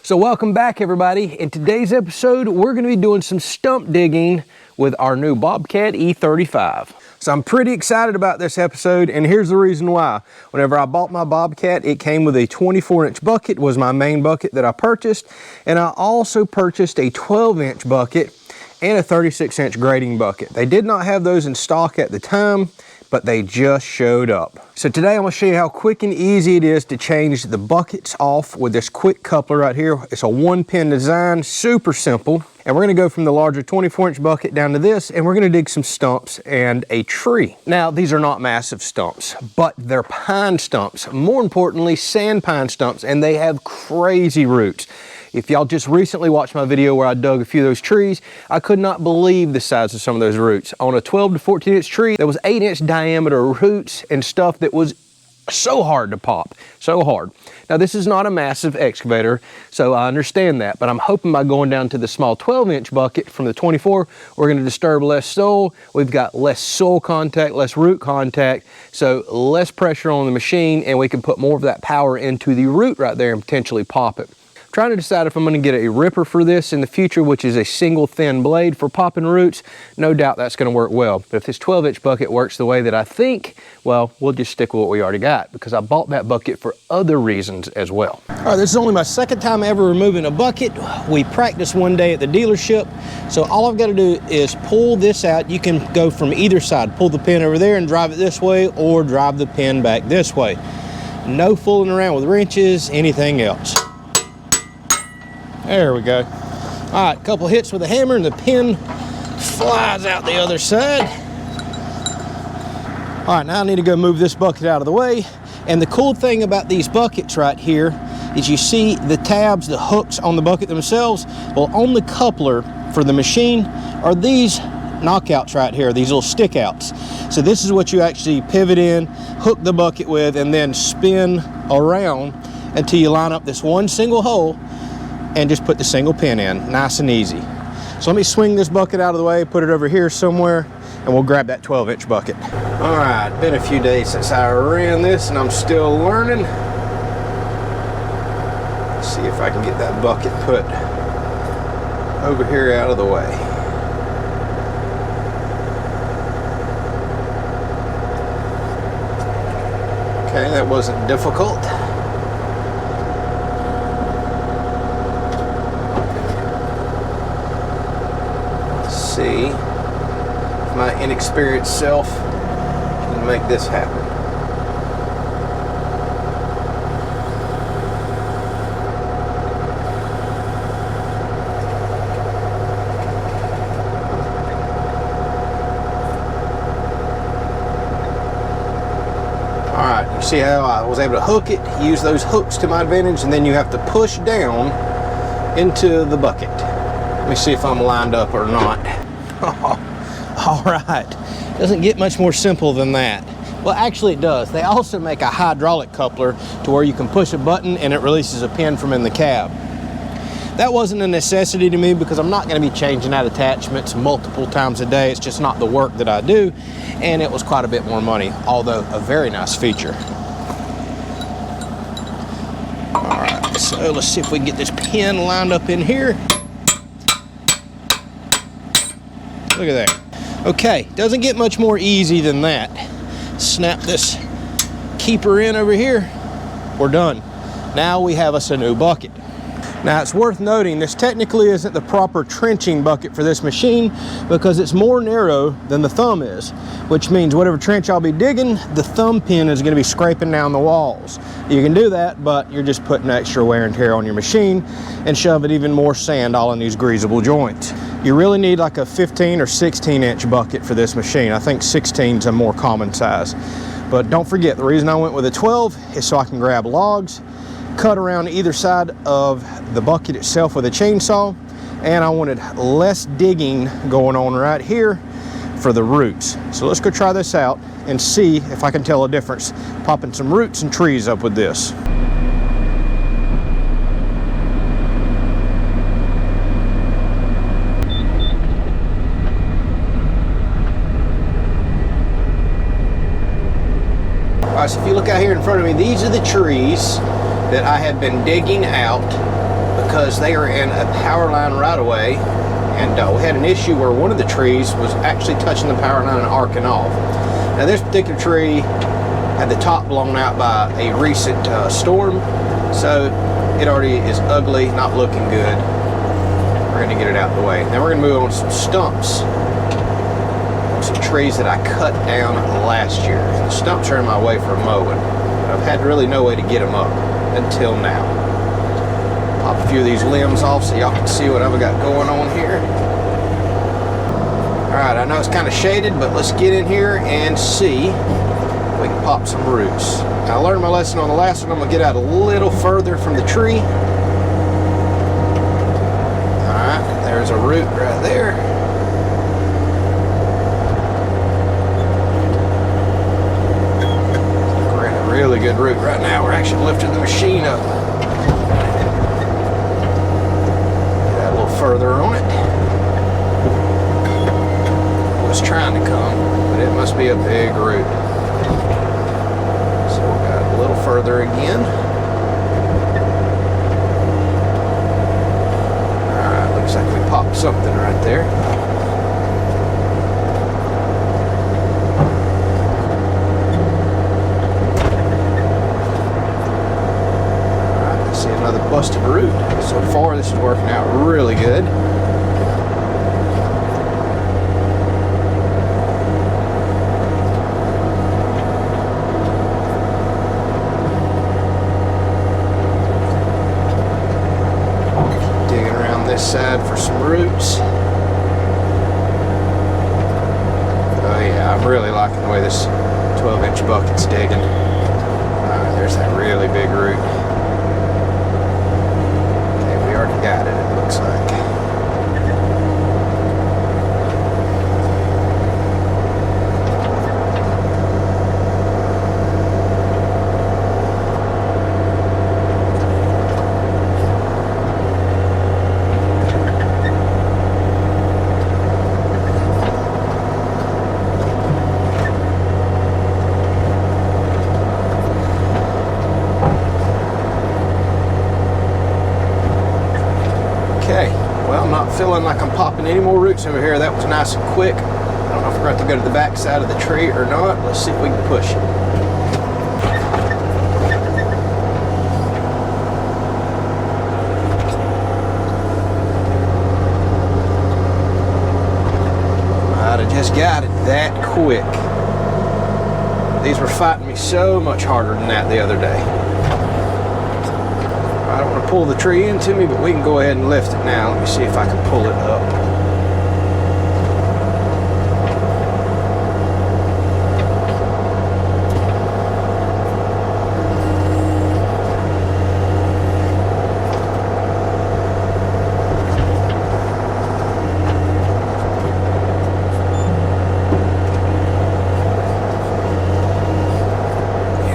So welcome back, everybody. In today's episode, we're going to be doing some stump digging with our new Bobcat E35. So I'm pretty excited about this episode, and here's the reason why. Whenever I bought my Bobcat, it came with a 24-inch bucket, was my main bucket that I purchased, and I also purchased a 12-inch bucket and a 36-inch grading bucket. They did not have those in stock at the time, but they just showed up. So today I'm gonna show you how quick and easy it is to change the buckets off with this quick coupler right here. It's a 1-pin design, super simple. And we're gonna go from the larger 24-inch bucket down to this, and we're gonna dig some stumps and a tree. Now, these are not massive stumps, but they're pine stumps. More importantly, sand pine stumps, and they have crazy roots. If y'all just recently watched my video where I dug a few of those trees, I could not believe the size of some of those roots. On a 12 to 14-inch tree, there was 8-inch diameter roots and stuff that was so hard to pop, so hard. Now, this is not a massive excavator, so I understand that, but I'm hoping by going down to the small 12-inch bucket from the 24, we're gonna disturb less soil. We've got less soil contact, less root contact, so less pressure on the machine, and we can put more of that power into the root right there and potentially pop it. Trying to decide if I'm going to get a ripper for this in the future, which is a single thin blade for popping roots. No doubt that's going to work well. But if this 12-inch bucket works the way that I think, well, we'll just stick with what we already got, because I bought that bucket for other reasons as well. All right, this is only my second time ever removing a bucket. We practiced one day at the dealership. So all I've got to do is pull this out. You can go from either side, pull the pin over there and drive it this way, or drive the pin back this way. No fooling around with wrenches, anything else. There we go. All right, a couple hits with a hammer and the pin flies out the other side. All right, now I need to go move this bucket out of the way. And the cool thing about these buckets right here is you see the tabs, the hooks on the bucket themselves. Well, on the coupler for the machine are these knockouts right here, these little stick outs. So this is what you actually pivot in, hook the bucket with, and then spin around until you line up this one single hole and just put the single pin in, nice and easy. So let me swing this bucket out of the way, put it over here somewhere, and we'll grab that 12-inch bucket. All right, been a few days since I ran this, and I'm still learning. Let's see if I can get that bucket put over here out of the way. Okay, that wasn't difficult. See if my inexperienced self can make this happen. All right, you see how I was able to hook it, use those hooks to my advantage, and then you have to push down into the bucket. Let me see if I'm lined up or not. All right, doesn't get much more simple than that. Well, actually it does. They also make a hydraulic coupler to where you can push a button and it releases a pin from in the cab. That wasn't a necessity to me because I'm not going to be changing out attachments multiple times a day. It's just not the work that I do, and it was quite a bit more money, although a very nice feature. All right, so let's see if we can get this pin lined up in here. Look at that. Okay, doesn't get much more easy than that. Snap this keeper in over here. We're done. Now we have us a new bucket. Now it's worth noting this technically isn't the proper trenching bucket for this machine because it's more narrow than the thumb is, which means whatever trench I'll be digging, the thumb pin is going to be scraping down the walls. You can do that, but you're just putting extra wear and tear on your machine and shoving even more sand all in these greasable joints. You really need like a 15 or 16-inch bucket for this machine. I think 16 is a more common size. But don't forget, the reason I went with a 12 is so I can grab logs, cut around either side of the bucket itself with a chainsaw, and I wanted less digging going on right here for the roots. So let's go try this out and see if I can tell a difference popping some roots and trees up with this. All right, so if you look out here in front of me, these are the trees that I have been digging out because they are in a power line right away, and we had an issue where one of the trees was actually touching the power line and arcing off. Now this particular tree had the top blown out by a recent storm, so it already is ugly, not looking good. We're going to get it out of the way. Now we're going to move on to some stumps, some trees that I cut down last year. The stumps are in my way for mowing. I've had really no way to get them up until now. Pop a few of these limbs off so y'all can see what I've got going on here. Alright, I know it's kind of shaded, but let's get in here and see if we can pop some roots. I learned my lesson on the last one. I'm going to get out a little further from the tree. Alright, there's a root right there. We're in a really good root right now. We're actually lifting the machine up. Further on it. It was trying to come, but it must be a big root. So we got a little further again. Alright, looks like we popped something right there. Alright, I see another busted root. So far, this is working out really good. Digging around this side for some roots. Oh yeah, I'm really liking the way this 12-inch bucket's digging. There's that really big root. Got it looks like. Feeling like I'm popping any more roots over here. That was nice and quick. I don't know if we're going to go to the back side of the tree or not. Let's see if we can push it. Might have just got it that quick. These were fighting me so much harder than that the other day. I don't want to pull the tree into me, but we can go ahead and lift it now. Let me see if I can pull it up.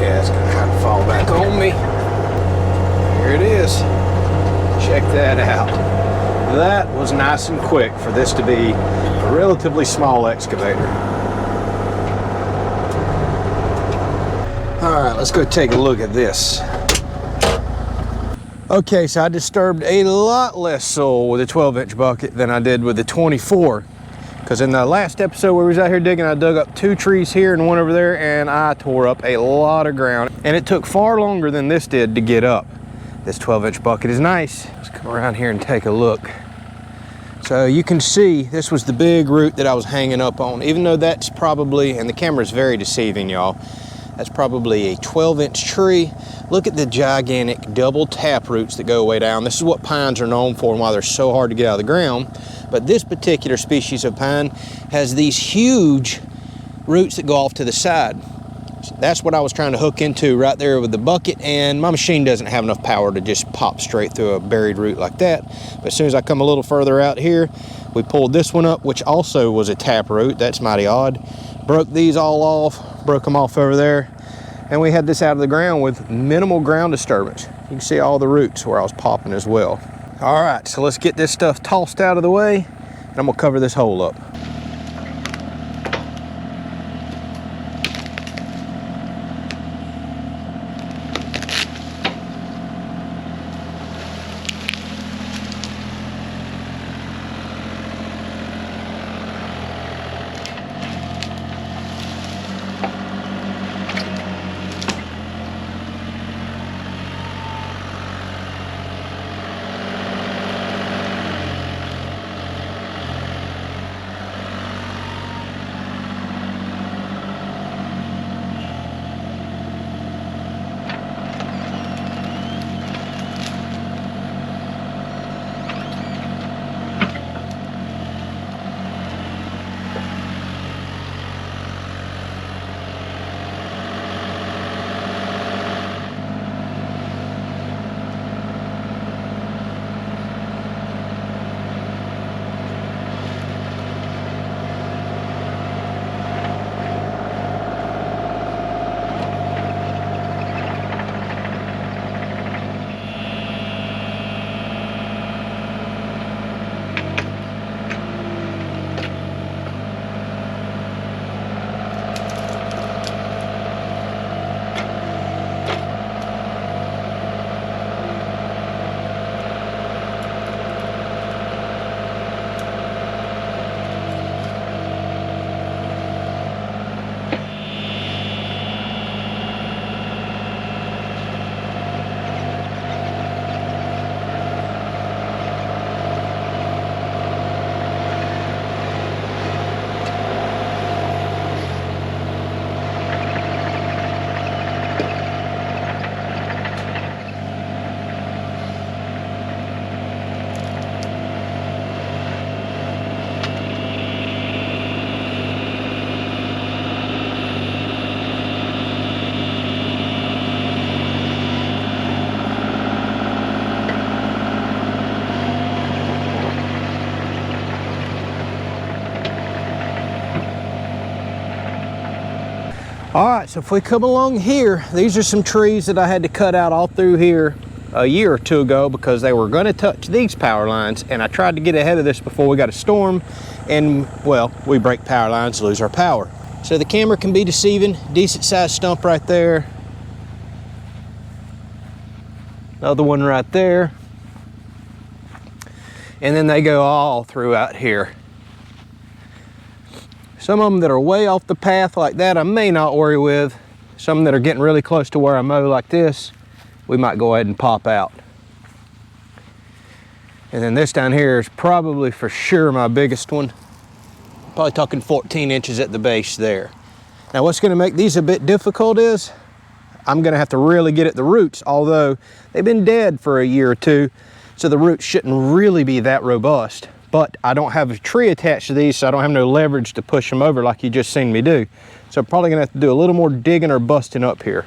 Yeah, it's going to kind of fall back on me. Here it is. Check that out. That was nice and quick for this to be a relatively small excavator. All right, let's go take a look at this. Okay, so I disturbed a lot less soil with a 12-inch bucket than I did with the 24. Because in the last episode where we was out here digging, I dug up 2 trees here and 1 over there, and I tore up a lot of ground. And it took far longer than this did to get up. This 12-inch bucket is nice. Let's come around here and take a look. So you can see this was the big root that I was hanging up on, even though that's probably, and the camera's very deceiving, y'all, that's probably a 12-inch tree. Look at the gigantic double tap roots that go way down. This is what pines are known for and why they're so hard to get out of the ground. But this particular species of pine has these huge roots that go off to the side. That's what I was trying to hook into right there with the bucket, and my machine doesn't have enough power to just pop straight through a buried root like that. But as soon as I come a little further out here, we pulled this one up, which also was a tap root. That's mighty odd. Broke these all off, broke them off over there, and we had this out of the ground with minimal ground disturbance. You can see all the roots where I was popping as well. All right, so let's get this stuff tossed out of the way, and I'm gonna cover this hole up. All right, so if we come along here, these are some trees that I had to cut out all through here a year or two ago because they were going to touch these power lines, and I tried to get ahead of this before we got a storm, and well, we break power lines, lose our power. So the camera can be deceiving. Decent sized stump right there. Another one right there. And then they go all throughout here. Some of them that are way off the path like that, I may not worry with. Some that are getting really close to where I mow like this, we might go ahead and pop out. And then this down here is probably for sure my biggest one. Probably talking 14 inches at the base there. Now what's gonna make these a bit difficult is, I'm gonna have to really get at the roots, although they've been dead for a year or two, so the roots shouldn't really be that robust. But I don't have a tree attached to these, so I don't have no leverage to push them over like you just seen me do. So I'm probably gonna have to do a little more digging or busting up here.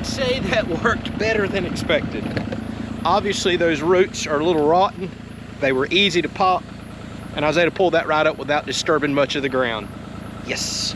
Say that worked better than expected. Obviously those roots are a little rotten. They were easy to pop, and I was able to pull that right up without disturbing much of the ground. Yes.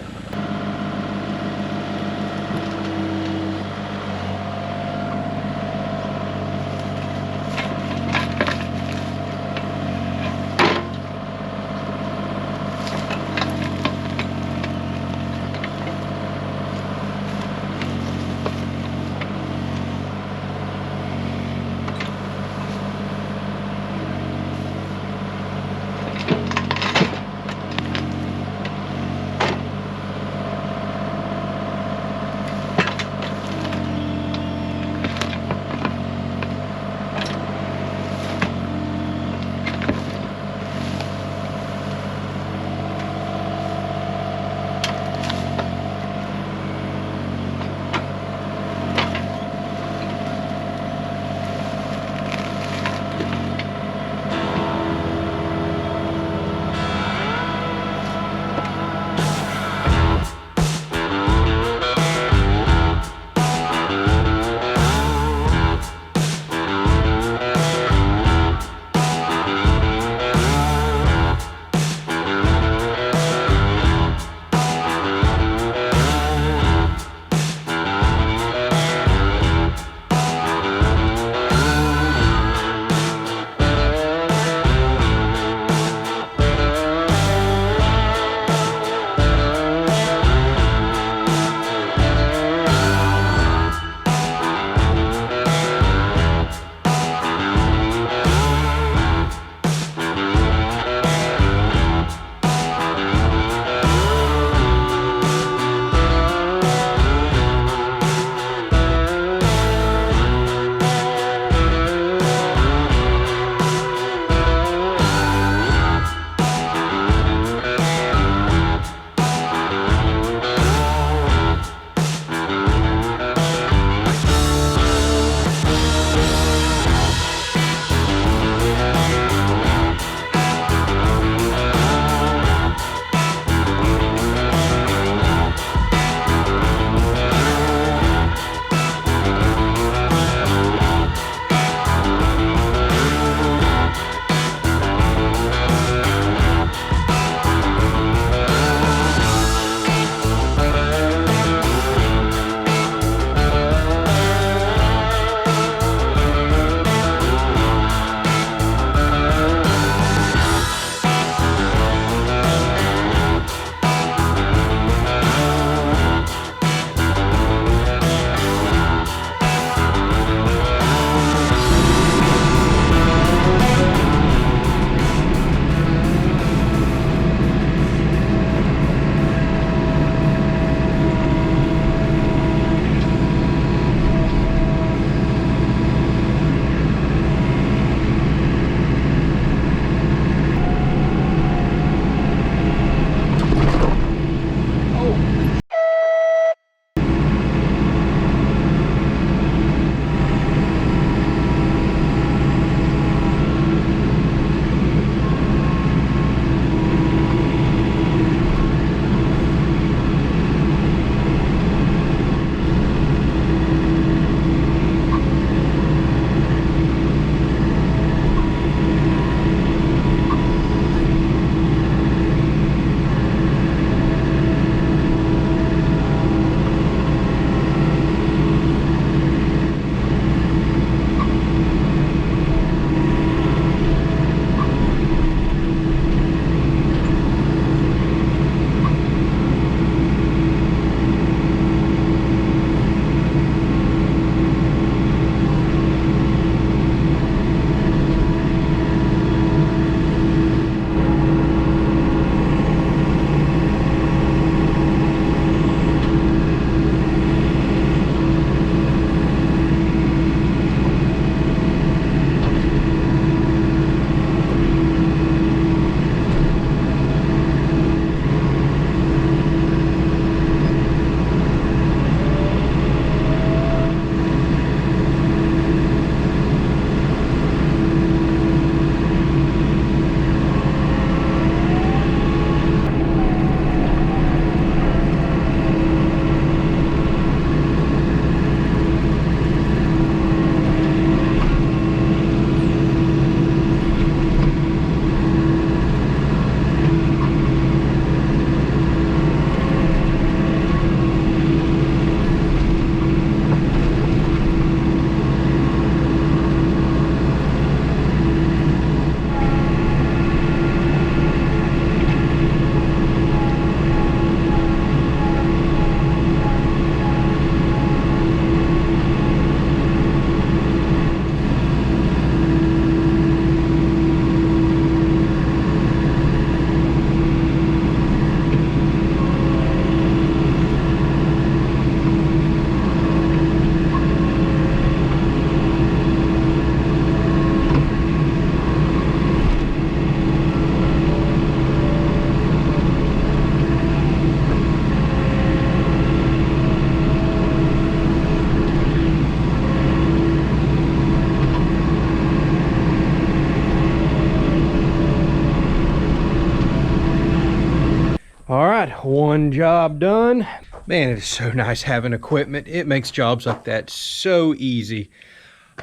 one job done. Man, it is so nice having equipment. It makes jobs like that so easy.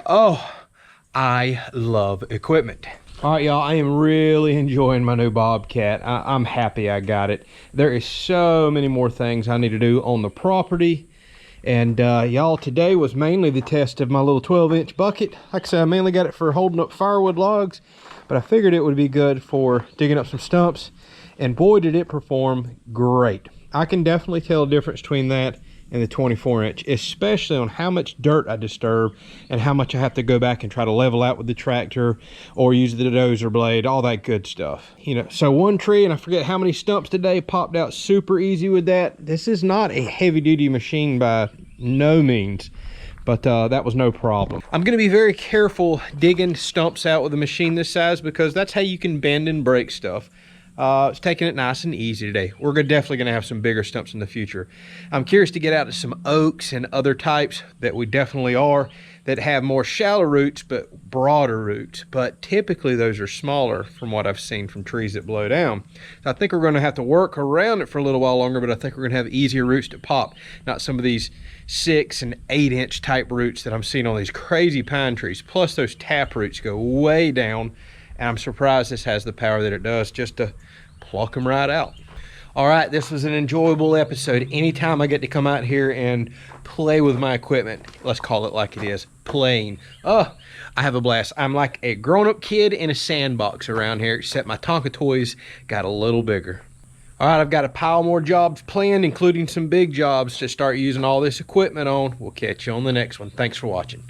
Oh, I love equipment. All right, y'all, I am really enjoying my new Bobcat. I'm happy I got it. There is so many more things I need to do on the property. And y'all, today was mainly the test of my little 12-inch bucket. Like I said, I mainly got it for holding up firewood logs, but I figured it would be good for digging up some stumps. And boy, did it perform great. I can definitely tell the difference between that and the 24-inch, especially on how much dirt I disturb and how much I have to go back and try to level out with the tractor or use the dozer blade, all that good stuff. You know, so one tree, and I forget how many stumps today, popped out super easy with that. This is not a heavy-duty machine by no means, but that was no problem. I'm gonna be very careful digging stumps out with a machine this size because that's how you can bend and break stuff. It's taking it nice and easy today. We're definitely going to have some bigger stumps in the future. I'm curious to get out to some oaks and other types that we definitely are, that have more shallow roots but broader roots. But typically those are smaller from what I've seen from trees that blow down. So I think we're going to have to work around it for a little while longer, but I think we're going to have easier roots to pop. Not some of these 6 and 8-inch type roots that I'm seeing on these crazy pine trees. Plus those tap roots go way down. And I'm surprised this has the power that it does just to pluck them right out. All right, this was an enjoyable episode. Anytime I get to come out here and play with my equipment, let's call it like it is, playing. Oh, I have a blast. I'm like a grown-up kid in a sandbox around here, except my Tonka toys got a little bigger. All right, I've got a pile more jobs planned, including some big jobs to start using all this equipment on. We'll catch you on the next one. Thanks for watching.